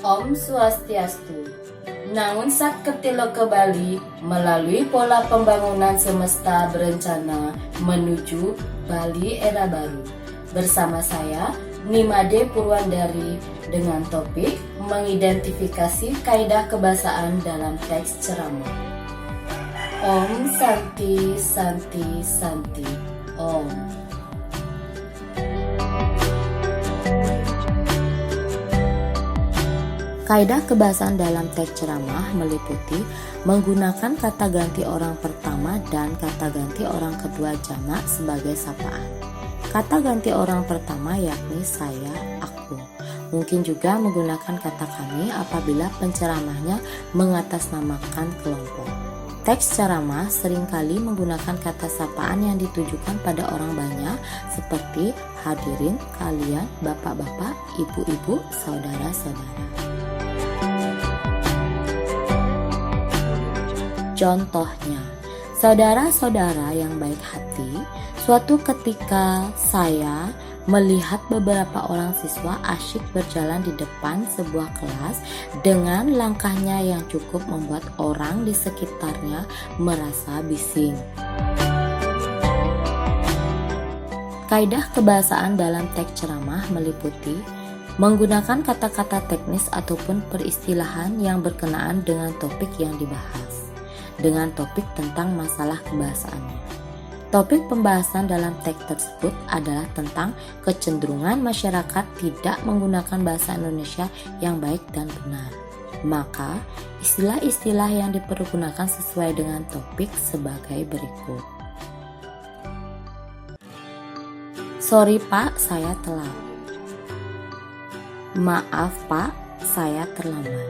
Om Swastiastu. Namun saat ketilo ke Bali melalui pola pembangunan semesta berencana menuju Bali era baru. Bersama saya Nimade Purwandari dengan topik mengidentifikasi kaidah kebahasaan dalam teks ceramah. Om Santi Santi Santi Om. Kaidah kebahasaan dalam teks ceramah meliputi menggunakan kata ganti orang pertama dan kata ganti orang kedua jamak sebagai sapaan. Kata ganti orang pertama yakni saya, aku. Mungkin juga menggunakan kata kami apabila penceramahnya mengatasnamakan kelompok. Teks ceramah seringkali menggunakan kata sapaan yang ditujukan pada orang banyak seperti hadirin, kalian, bapak-bapak, ibu-ibu, saudara-saudara. Contohnya, saudara-saudara yang baik hati, suatu ketika saya melihat beberapa orang siswa asyik berjalan di depan sebuah kelas dengan langkahnya yang cukup membuat orang di sekitarnya merasa bising. Kaidah kebahasaan dalam teks ceramah meliputi menggunakan kata-kata teknis ataupun peristilahan yang berkenaan dengan topik yang dibahas, dengan topik tentang masalah kebahasaannya. Topik pembahasan dalam teks tersebut adalah tentang kecenderungan masyarakat tidak menggunakan bahasa Indonesia yang baik dan benar. Maka, istilah-istilah yang dipergunakan sesuai dengan topik sebagai berikut. Sorry Pak, saya telat. Maaf Pak, saya terlambat.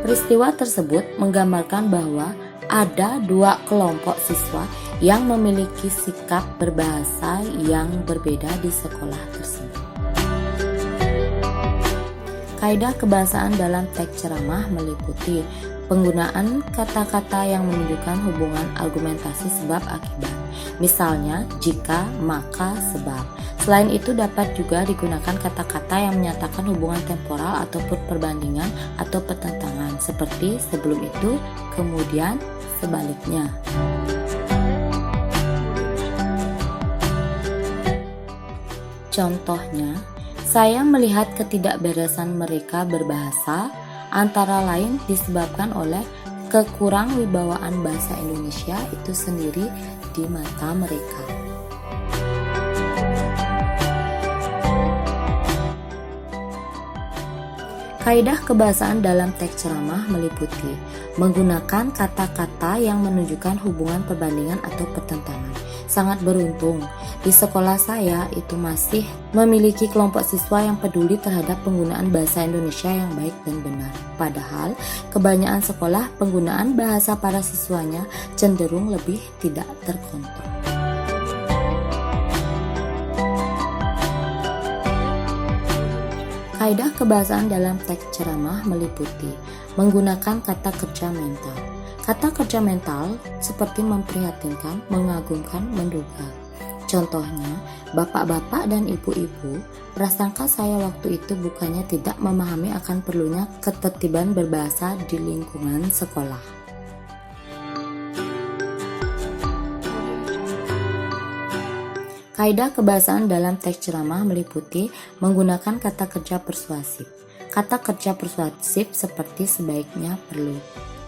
Peristiwa tersebut menggambarkan bahwa ada dua kelompok siswa yang memiliki sikap berbahasa yang berbeda di sekolah tersebut. Kaidah kebahasaan dalam teks ceramah meliputi penggunaan kata-kata yang menunjukkan hubungan argumentasi sebab akibat. Misalnya, jika, maka, sebab. Selain itu dapat juga digunakan kata-kata yang menyatakan hubungan temporal ataupun perbandingan atau pertentangan seperti sebelum itu, kemudian, sebaliknya. Contohnya, saya melihat ketidakberesan mereka berbahasa antara lain disebabkan oleh kekurang wibawaan bahasa Indonesia itu sendiri di mata mereka. Kaidah kebahasaan dalam teks ceramah meliputi menggunakan kata-kata yang menunjukkan hubungan perbandingan atau pertentangan. Sangat beruntung, di sekolah saya itu masih memiliki kelompok siswa yang peduli terhadap penggunaan bahasa Indonesia yang baik dan benar. Padahal, kebanyakan sekolah penggunaan bahasa para siswanya cenderung lebih tidak terkontrol. Kaidah kebahasaan dalam teks ceramah meliputi menggunakan kata kerja mental. Kata kerja mental seperti memprihatinkan, mengagumkan, menduga. Contohnya, bapak-bapak dan ibu-ibu, prasangka saya waktu itu bukannya tidak memahami akan perlunya ketertiban berbahasa di lingkungan sekolah. Kaidah kebahasaan dalam teks ceramah meliputi menggunakan kata kerja persuasif. Kata kerja persuasif seperti sebaiknya perlu.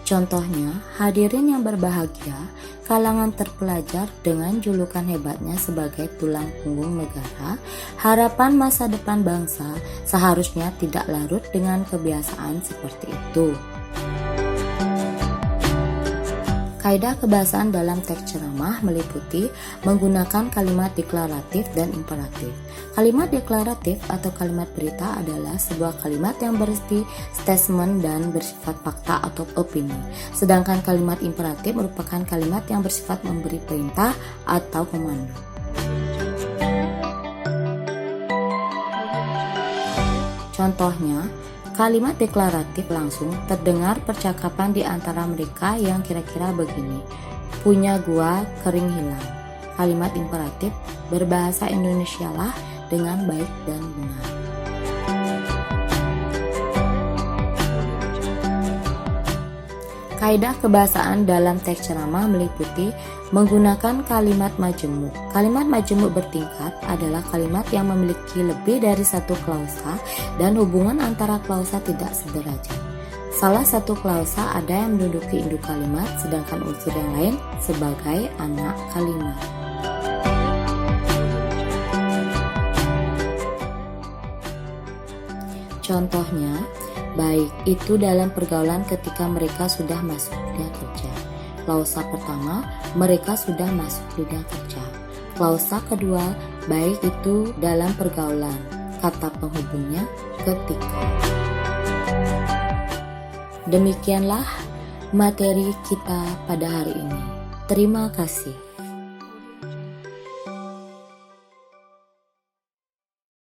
Contohnya, hadirin yang berbahagia, kalangan terpelajar dengan julukan hebatnya sebagai tulang punggung negara, harapan masa depan bangsa seharusnya tidak larut dengan kebiasaan seperti itu. Kaidah kebahasaan dalam teks ceramah meliputi menggunakan kalimat deklaratif dan imperatif. Kalimat deklaratif atau kalimat berita adalah sebuah kalimat yang berisi statement dan bersifat fakta atau opini. Sedangkan kalimat imperatif merupakan kalimat yang bersifat memberi perintah atau komando. Contohnya, kalimat deklaratif langsung terdengar percakapan di antara mereka yang kira-kira begini. Punya gua kering hilang. Kalimat imperatif, berbahasa Indonesialah dengan baik dan benar. Kaidah kebahasaan dalam teks ceramah meliputi menggunakan kalimat majemuk. Kalimat majemuk bertingkat adalah kalimat yang memiliki lebih dari satu klausa dan hubungan antara klausa tidak sederajat. Salah satu klausa ada yang menduduki induk kalimat, sedangkan unsur yang lain sebagai anak kalimat. Contohnya, baik itu dalam pergaulan ketika mereka sudah masuk dunia kerja. Klausa pertama, mereka sudah masuk dunia kerja. Klausa kedua, baik itu dalam pergaulan. Kata penghubungnya ketika. Demikianlah materi kita pada hari ini. Terima kasih.